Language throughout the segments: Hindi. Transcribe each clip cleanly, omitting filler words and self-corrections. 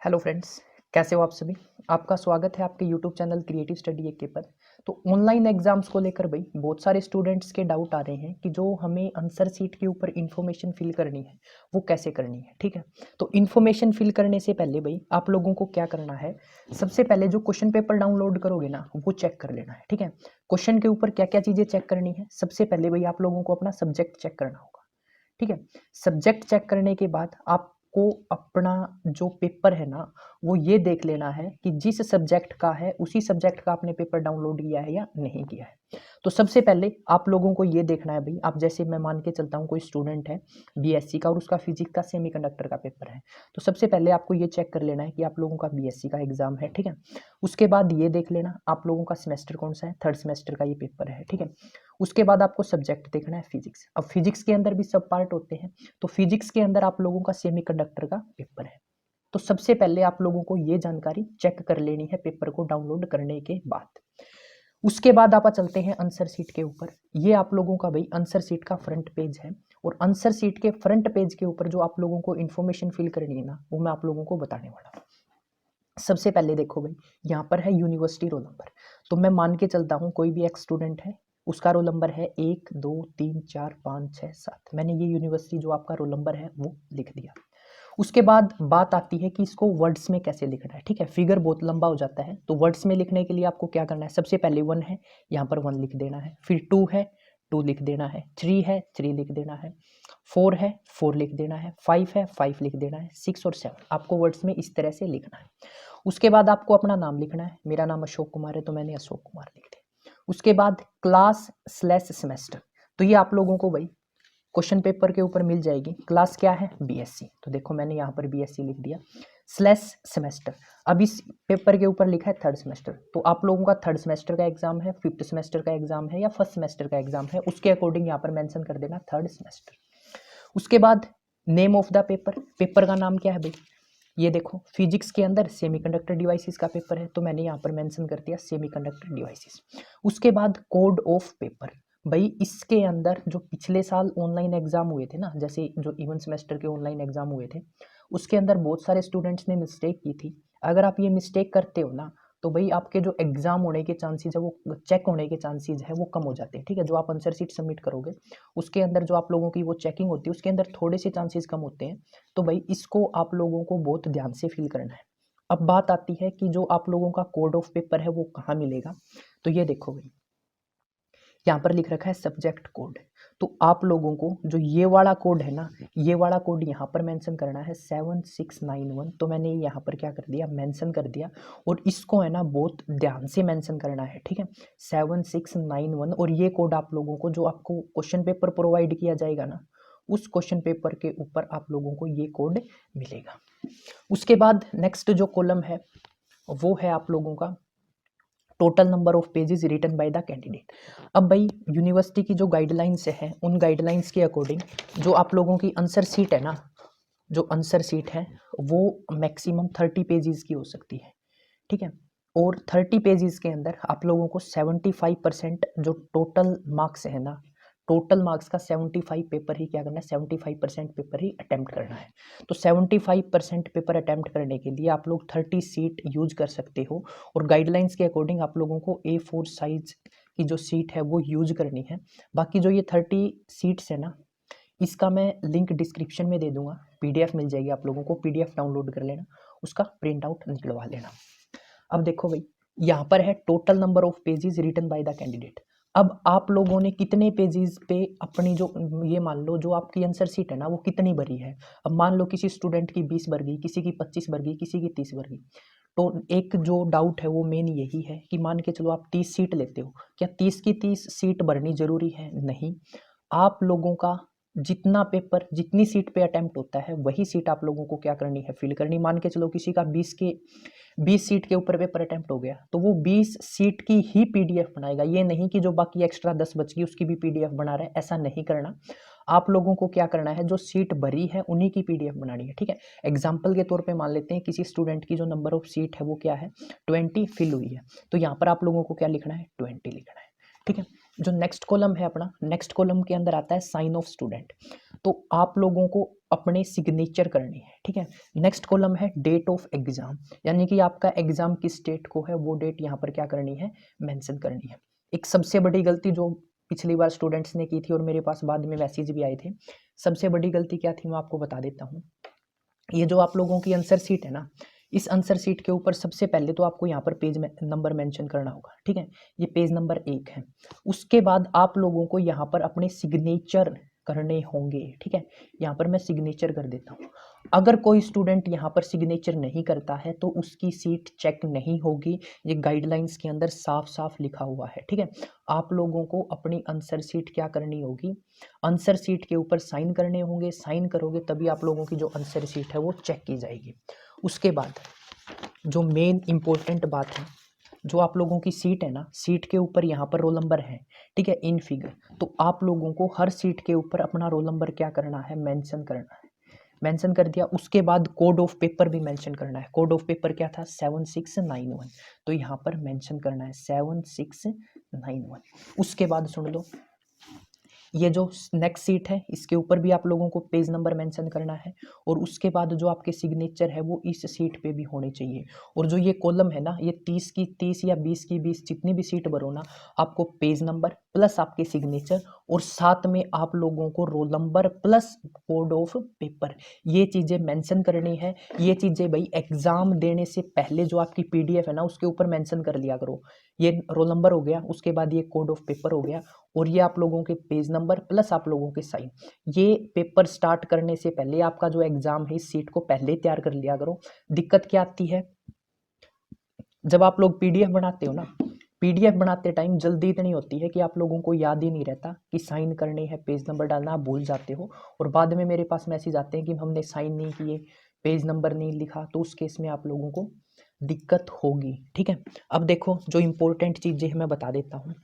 हेलो फ्रेंड्स, कैसे हो आप सभी। आपका स्वागत है आपके यूट्यूब चैनल क्रिएटिव स्टडी एक के पर। तो ऑनलाइन एग्जाम्स को लेकर भाई बहुत सारे स्टूडेंट्स के डाउट आ रहे हैं कि जो हमें आंसर सीट के ऊपर इन्फॉर्मेशन फिल करनी है वो कैसे करनी है। ठीक है, तो इन्फॉर्मेशन फिल करने से पहले भाई आप लोगों को क्या करना है, सबसे पहले जो क्वेश्चन पेपर डाउनलोड करोगे ना वो चेक कर लेना है। ठीक है, क्वेश्चन के ऊपर क्या क्या चीज़ें चेक करनी है, सबसे पहले भाई आप लोगों को अपना सब्जेक्ट चेक करना होगा। ठीक है, सब्जेक्ट चेक करने के बाद आपको अपना जो पेपर है ना वो ये देख लेना है कि जिस सब्जेक्ट का है उसी सब्जेक्ट का आपने पेपर डाउनलोड किया है या नहीं किया है। तो सबसे पहले आप लोगों को ये देखना है भाई, आप जैसे मैं मान के चलता हूँ कोई स्टूडेंट है बीएससी का और उसका फिजिक्स का सेमीकंडक्टर का पेपर है, तो सबसे पहले आपको ये चेक कर लेना है कि आप लोगों का बीएससी का एग्जाम है। ठीक है, उसके बाद ये देख लेना आप लोगों का सेमेस्टर कौन सा है, थर्ड सेमेस्टर का ये पेपर है। ठीक है, उसके बाद आपको सब्जेक्ट देखना है फिजिक्स। अब फिजिक्स के अंदर भी सब पार्ट होते हैं, तो फिजिक्स के अंदर आप लोगों का सेमीकंडक्टर का पेपर है। तो सबसे पहले आप लोगों को ये जानकारी चेक कर लेनी है पेपर को डाउनलोड करने के बाद। उसके बाद आप चलते हैं आंसर शीट के ऊपर। ये आप लोगों का भाई आंसर शीट का फ्रंट पेज है, और आंसर शीट के फ्रंट पेज के ऊपर जो आप लोगों को इन्फॉर्मेशन फिल करनी है ना वो मैं आप लोगों को बताने वाला हूँ। सबसे पहले देखो भाई, यहाँ पर है यूनिवर्सिटी रोल नंबर। तो मैं मान के चलता हूँ कोई भी एक स्टूडेंट है, उसका रोल नंबर है 1 2 3 4 5 6 7। मैंने ये यूनिवर्सिटी जो आपका रोल नंबर है वो लिख दिया। उसके बाद बात आती है कि इसको वर्ड्स में कैसे लिखना है। ठीक है, फिगर बहुत लंबा हो जाता है, तो वर्ड्स में लिखने के लिए आपको क्या करना है, सबसे पहले 1 है यहाँ पर 1 लिख देना है, फिर 2 है 2 लिख देना है, 3 है 3 लिख देना है, 4 है 4 लिख देना है, 5 है 5 लिख देना है, 6 और 7 आपको वर्ड्स में इस तरह से लिखना है। उसके बाद आपको अपना नाम लिखना है, मेरा नाम अशोक कुमार है तो मैंने अशोक कुमार लिख दिया। उसके बाद क्लास स्लैश सेमेस्टर, तो ये आप लोगों को भाई क्वेश्चन पेपर के ऊपर मिल जाएगी। क्लास क्या है, बीएससी, तो देखो मैंने यहाँ पर बीएससी लिख दिया। स्लैश सेमेस्टर, अब इस पेपर के ऊपर लिखा है थर्ड सेमेस्टर, तो आप लोगों का थर्ड सेमेस्टर का एग्जाम है, फिफ्थ सेमेस्टर का एग्जाम है या फर्स्ट सेमेस्टर का एग्जाम है, उसके अकॉर्डिंग यहाँ पर मेंशन कर देना थर्ड सेमेस्टर। उसके बाद name of the paper, paper का नाम क्या है भाई, ये देखो फिजिक्स के अंदर सेमीकंडक्टर डिवाइसेस का पेपर है तो मैंने यहाँ पर मेंशन कर दिया सेमीकंडक्टर डिवाइसेस। उसके बाद कोड ऑफ पेपर, भाई इसके अंदर जो पिछले साल ऑनलाइन एग्जाम हुए थे ना, जैसे जो इवन सेमेस्टर के ऑनलाइन एग्जाम हुए थे उसके अंदर बहुत सारे स्टूडेंट्स ने मिस्टेक की थी। अगर आप ये मिस्टेक करते हो ना तो भाई आपके जो एग्जाम होने के चांसेस है वो चेक होने के चांसेस है वो कम हो जाते हैं। ठीक है, जो आप आंसर शीट सबमिट करोगे उसके अंदर जो आप लोगों की वो चेकिंग होती है उसके अंदर थोड़े से चांसेस कम होते हैं, तो भाई इसको आप लोगों को बहुत ध्यान से फिल करना है। अब बात आती है कि जो आप लोगों का कोड ऑफ पेपर है वो कहाँ मिलेगा, तो ये देखो भाई यहाँ पर लिख रखा है सब्जेक्ट कोड, तो आप लोगों को जो ये वाला कोड है ना ये वाला कोड यहाँ पर मेंशन करना है 7691, तो मैंने यहाँ पर क्या कर दिया मेंशन कर दिया, और इसको है ना बहुत ध्यान से मेंशन करना है। ठीक है, 7691, और ये कोड आप लोगों को जो आपको क्वेश्चन पेपर प्रोवाइड किया जाएगा ना उस क्वेश्चन पेपर के ऊपर आप लोगों को ये कोड मिलेगा। उसके बाद नेक्स्ट जो कॉलम है वो है आप लोगों का total number of pages written by the candidate. अब भाई यूनिवर्सिटी की जो गाइडलाइंस है उन गाइडलाइंस के अकॉर्डिंग जो आप लोगों की आंसर सीट है ना, जो आंसर सीट है वो मैक्सिमम 30 पेजेस की हो सकती है। ठीक है, और 30 पेजेस के अंदर आप लोगों को 75% जो टोटल मार्क्स है ना, टोटल मार्क्स का 75 पेपर ही क्या करना है, 75% पेपर ही अटेम्प्ट करना है। तो 75% पेपर अटेम्प्ट करने के लिए आप लोग 30 सीट यूज कर सकते हो, और गाइडलाइंस के अकॉर्डिंग आप लोगों को A4 साइज की जो सीट है वो यूज करनी है। बाकी जो ये 30 सीट्स है ना इसका मैं लिंक डिस्क्रिप्शन में दे दूंगा, पीडीएफ मिल जाएगी आप लोगों को, पीडीएफ डाउनलोड कर लेना, उसका प्रिंट आउट निकलवा लेना। अब देखो भाई यहाँ पर है total number of pages written by the candidate. अब आप लोगों ने कितने पेजेस पे अपनी जो ये मान लो जो आपकी आंसर शीट है ना वो कितनी भरी है। अब मान लो किसी स्टूडेंट की 20 भर गई, किसी की 25 भर गई, किसी की 30 भर गई, तो एक जो डाउट है वो मेन यही है कि मान के चलो आप 30 सीट लेते हो, क्या 30 की 30 सीट भरनी जरूरी है, नहीं। आप लोगों का जितना पेपर जितनी सीट पे अटेम्प्ट होता है वही सीट आप लोगों को क्या करनी है, फिल करनी। मान के चलो किसी का 20 सीट के ऊपर पेपर अटेम्प्ट हो गया तो वो 20 सीट की ही पीडीएफ बनाएगा, ये नहीं कि जो बाकी एक्स्ट्रा 10 बच गई उसकी भी पीडीएफ बना रहा है, ऐसा नहीं करना। आप लोगों को क्या करना है, जो सीट भरी है उन्हीं की पीडीएफ बनानी है। ठीक है, एग्जाम्पल के तौर पे मान लेते हैं किसी स्टूडेंट की जो नंबर ऑफ सीट है वो क्या है 20 फिल हुई है, तो यहाँ पर आप लोगों को क्या लिखना है 20 लिखना है। ठीक है, जो नेक्स्ट कॉलम है अपना, नेक्स्ट कॉलम के अंदर आता है साइन ऑफ स्टूडेंट। तो आप लोगों को अपने सिग्नेचर करनी है, ठीक है। नेक्स्ट कॉलम है डेट ऑफ एग्जाम, यानी कि आपका एग्जाम किस डेट को है वो डेट यहाँ पर क्या करनी है, मेंशन करनी है। एक सबसे बड़ी गलती जो पिछली बार स्टूडेंट्स ने की थी और मेरे पास बाद में मैसेज भी आए थे, सबसे बड़ी गलती क्या थी मैं आपको बता देता हूँ। ये जो आप लोगों की आंसर शीट है ना, इस आंसर शीट के ऊपर सबसे पहले तो आपको यहाँ पर पेज नंबर मेंशन करना होगा, ठीक है। ये पेज नंबर 1 है। उसके बाद आप लोगों को यहाँ पर अपने सिग्नेचर करने होंगे, ठीक है। यहाँ पर मैं सिग्नेचर कर देता हूँ। अगर कोई स्टूडेंट यहाँ पर सिग्नेचर नहीं करता है तो उसकी सीट चेक नहीं होगी, ये गाइडलाइंस के अंदर साफ साफ लिखा हुआ है, ठीक है। आप लोगों को अपनी आंसर शीट क्या करनी होगी, आंसर शीट के ऊपर साइन करने होंगे, साइन करोगे तभी आप लोगों की जो आंसर शीट है वो चेक की जाएगी। उसके बाद जो मेन इंपॉर्टेंट बात है, जो आप लोगों की सीट है ना, सीट के ऊपर यहाँ पर रोल नंबर है, ठीक है, इन फिगर। तो आप लोगों को हर सीट के ऊपर अपना रोल नंबर क्या करना है, मेंशन करना है। मेंशन कर दिया, उसके बाद कोड ऑफ पेपर भी मेंशन करना है। कोड ऑफ पेपर क्या था, 7691, तो यहाँ पर मेंशन करना है 7691। उसके बाद सुन लो, ये जो नेक्स्ट सीट है इसके ऊपर भी आप लोगों को पेज नंबर मेंशन करना है, और उसके बाद जो आपके सिग्नेचर है वो इस सीट पे भी होने चाहिए। और जो ये कॉलम है ना, ये 30 की 30 या 20 की 20 जितनी भी सीट भरो ना, आपको पेज नंबर प्लस आपके सिग्नेचर और साथ में आप लोगों को roll number plus code of paper, ये चीज़ें मेंशन करनी है। ये चीज़ें भाई एग्जाम देने से पहले जो आपकी पीडीएफ है ना उसके ऊपर मेंशन कर लिया करो। ये रोल नंबर हो गया, उसके बाद ये कोड ऑफ पेपर हो गया, और ये आप लोगों के पेज नंबर प्लस आप लोगों के साइन। ये पेपर स्टार्ट करने से पहले आपका जो एग्जाम है इस सीट को पहले ही तैयार कर लिया करो। दिक्कत क्या आती है, जब आप लोग पीडीएफ बनाते हो ना, पीडीएफ बनाते टाइम जल्दी इतनी होती है कि आप लोगों को याद ही नहीं रहता कि साइन करने हैं, पेज नंबर डालना, आप भूल जाते हो, और बाद में मेरे पास मैसेज आते हैं कि हमने साइन नहीं किए, पेज नंबर नहीं लिखा, तो उस केस में आप लोगों को दिक्कत होगी, ठीक है। अब देखो जो इंपॉर्टेंट चीज़ें हैं मैं बता देता हूँ।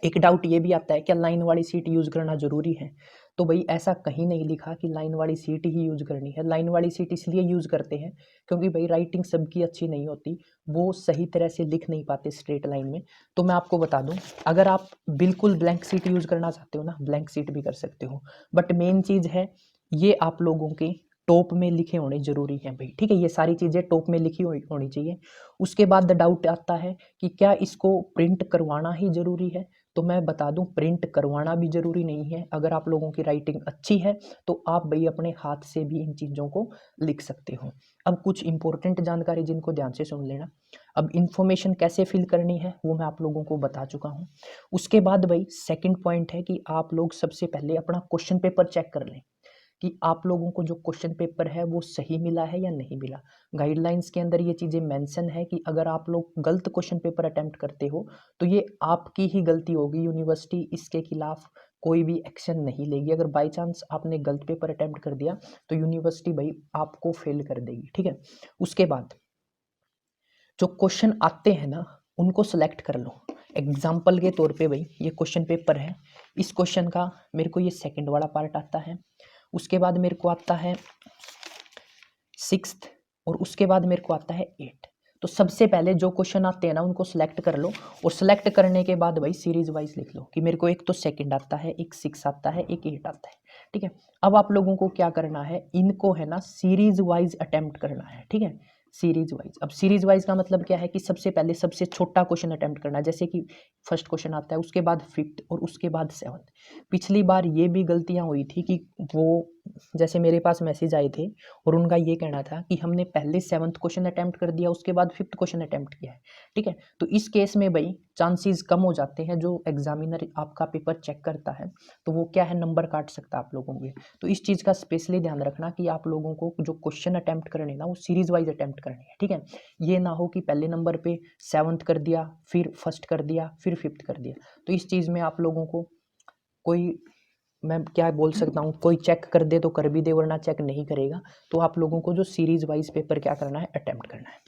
एक डाउट ये भी आता है क्या लाइन वाली सीट यूज़ करना ज़रूरी है, तो भाई ऐसा कहीं नहीं लिखा कि लाइन वाली सीट ही यूज़ करनी है। लाइन वाली सीट इसलिए यूज़ करते हैं क्योंकि भाई राइटिंग सबकी अच्छी नहीं होती, वो सही तरह से लिख नहीं पाते स्ट्रेट लाइन में। तो मैं आपको बता दूं, अगर आप बिल्कुल ब्लैंक सीट यूज़ करना चाहते हो ना, ब्लैंक सीट भी कर सकते हो, बट मेन चीज़ है ये आप लोगों के टॉप में लिखे होने जरूरी हैं भाई, ठीक है। ये सारी चीज़ें टॉप में लिखी होनी चाहिए। उसके बाद डाउट आता है कि क्या इसको प्रिंट करवाना ही ज़रूरी है, तो मैं बता दूं प्रिंट करवाना भी ज़रूरी नहीं है। अगर आप लोगों की राइटिंग अच्छी है तो आप भाई अपने हाथ से भी इन चीज़ों को लिख सकते हो। अब कुछ इंपॉर्टेंट जानकारी जिनको ध्यान से सुन लेना। अब इन्फॉर्मेशन कैसे फिल करनी है वो मैं आप लोगों को बता चुका हूँ। उसके बाद भाई सेकंड पॉइंट है कि आप लोग सबसे पहले अपना क्वेश्चन पेपर चेक कर लें कि आप लोगों को जो क्वेश्चन पेपर है वो सही मिला है या नहीं मिला। गाइडलाइंस के अंदर ये चीज़ें मेंशन है कि अगर आप लोग गलत क्वेश्चन पेपर अटेम्प्ट करते हो तो ये आपकी ही गलती होगी, यूनिवर्सिटी इसके खिलाफ कोई भी एक्शन नहीं लेगी। अगर बाई चांस आपने गलत पेपर अटेम्प्ट कर दिया तो यूनिवर्सिटी भाई आपको फेल कर देगी, ठीक है। उसके बाद जो क्वेश्चन आते हैं ना उनको सेलेक्ट कर लो। एग्जाम्पल के तौर पे भाई ये क्वेश्चन पेपर है, इस क्वेश्चन का मेरे को ये सेकंड वाला पार्ट आता है, उसके बाद मेरे को आता है 6th, और उसके बाद मेरे को आता है 8th। तो सबसे पहले जो क्वेश्चन आते हैं ना उनको सेलेक्ट कर लो, और सेलेक्ट करने के बाद भाई सीरीज वाइज लिख लो कि मेरे को एक तो सेकंड आता है, एक 6 आता है, एक 8 आता है, ठीक है। अब आप लोगों को क्या करना है, इनको है ना सीरीज वाइज अटेम्प्ट करना है, ठीक है, सीरीज वाइज। अब सीरीज वाइज का मतलब क्या है कि सबसे पहले सबसे छोटा क्वेश्चन अटेम्प्ट करना है, जैसे कि फर्स्ट क्वेश्चन आता है, उसके बाद 5th और उसके बाद 7th। पिछली बार ये भी गलतियां हुई थी कि वो जैसे मेरे पास मैसेज आए थे और उनका ये कहना था कि हमने पहले 7th क्वेश्चन अटेम्प्ट कर दिया, उसके बाद 5th क्वेश्चन अटेम्प्ट किया है, ठीक है। तो इस केस में भाई चांसेस कम हो जाते हैं, जो एग्जामिनर आपका पेपर चेक करता है तो वो क्या है, नंबर काट सकता है आप लोगों के। तो इस चीज़ का स्पेशली ध्यान रखना कि आप लोगों को जो क्वेश्चन अटेम्प्ट करने ना वो सीरीज वाइज अटेम्प्ट करने हैं, ठीक है। ये ना हो कि पहले नंबर पे 7th कर दिया, फिर फर्स्ट कर दिया, फिर 5th कर दिया। तो इस चीज़ में आप लोगों को कोई, मैं क्या बोल सकता हूँ, कोई चेक कर दे तो कर भी दे वरना चेक नहीं करेगा। तो आप लोगों को जो सीरीज वाइज पेपर क्या करना है, अटेम्प्ट करना है।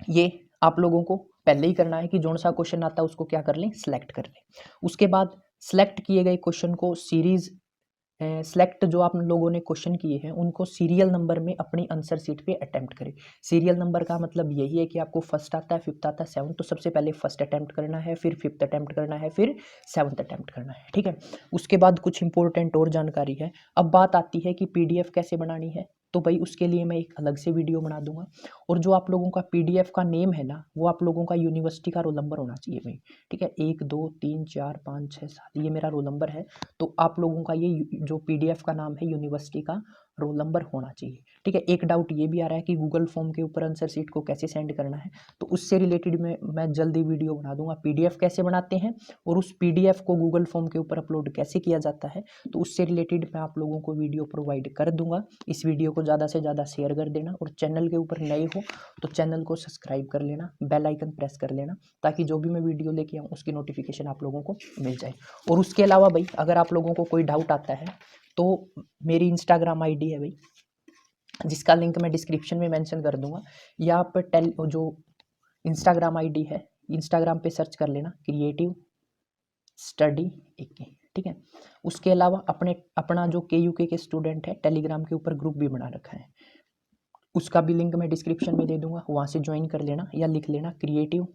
ये आप लोगों को पहले ही करना है कि जो सा क्वेश्चन आता है उसको क्या कर लें, सिलेक्ट कर लें। उसके बाद सिलेक्ट किए गए क्वेश्चन को सीरीज सेलेक्ट जो आप लोगों ने क्वेश्चन किए हैं उनको सीरियल नंबर में अपनी आंसर शीट पे अटेम्प्ट करें। सीरियल नंबर का मतलब यही है कि आपको फर्स्ट आता है, फिफ्थ आता है, सेवन्थ, तो सबसे पहले फर्स्ट अटेम्प्ट करना है, फिर फिफ्थ अटेम्प्ट करना है, फिर सेवन्थ अटेम्प्ट करना है, ठीक है। उसके बाद कुछ इंपॉर्टेंट और जानकारी है। अब बात आती है कि पीडीएफ कैसे बनानी है, तो भाई उसके लिए मैं एक अलग से वीडियो बना दूंगा। और जो आप लोगों का पीडीएफ का नेम है ना, वो आप लोगों का यूनिवर्सिटी का रोल नंबर होना चाहिए भाई, ठीक है। 1 2 3 4 5 6 7 ये मेरा रोल नंबर है। तो आप लोगों का ये जो पीडीएफ का नाम है यूनिवर्सिटी का रोल नंबर होना चाहिए, ठीक है। एक डाउट ये भी आ रहा है कि गूगल फॉर्म के ऊपर आंसर शीट को कैसे सेंड करना है, तो उससे रिलेटेड मैं जल्दी वीडियो बना दूंगा। पीडीएफ कैसे बनाते हैं और उस पीडीएफ को गूगल फॉर्म के ऊपर अपलोड कैसे किया जाता है, तो उससे रिलेटेड मैं आप लोगों को वीडियो प्रोवाइड कर दूंगा। इस वीडियो को ज़्यादा से ज़्यादा शेयर कर देना, और चैनल के ऊपर नए हो तो चैनल को सब्सक्राइब कर लेना, बेल आइकन प्रेस कर लेना, ताकि जो भी मैं वीडियो लेके आऊँ उसकी नोटिफिकेशन आप लोगों को मिल जाए। और उसके अलावा भाई अगर आप लोगों को कोई डाउट आता है तो मेरी इंस्टाग्राम आईडी है भाई, जिसका लिंक मैं डिस्क्रिप्शन में मेंशन कर दूंगा, या आप जो इंस्टाग्राम आईडी है, इंस्टाग्राम पे सर्च कर लेना क्रिएटिव स्टडी AK, ठीक है। उसके अलावा अपना जो KUK के स्टूडेंट है टेलीग्राम के ऊपर ग्रुप भी बना रखा है, उसका भी लिंक मैं डिस्क्रिप्शन में दे दूंगा, वहाँ से ज्वाइन कर लेना, या लिख लेना क्रिएटिव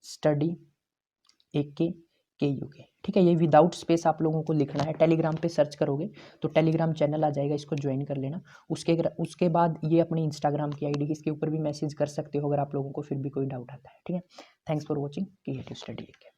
स्टडी AK KUK, ठीक है। ये विदाउट स्पेस आप लोगों को लिखना है, टेलीग्राम पे सर्च करोगे तो टेलीग्राम चैनल आ जाएगा, इसको ज्वाइन कर लेना। उसके बाद ये अपनी इंस्टाग्राम की आईडी, इसके ऊपर भी मैसेज कर सकते हो अगर आप लोगों को फिर भी कोई डाउट आता है, ठीक है। Thanks for watching creative study AK।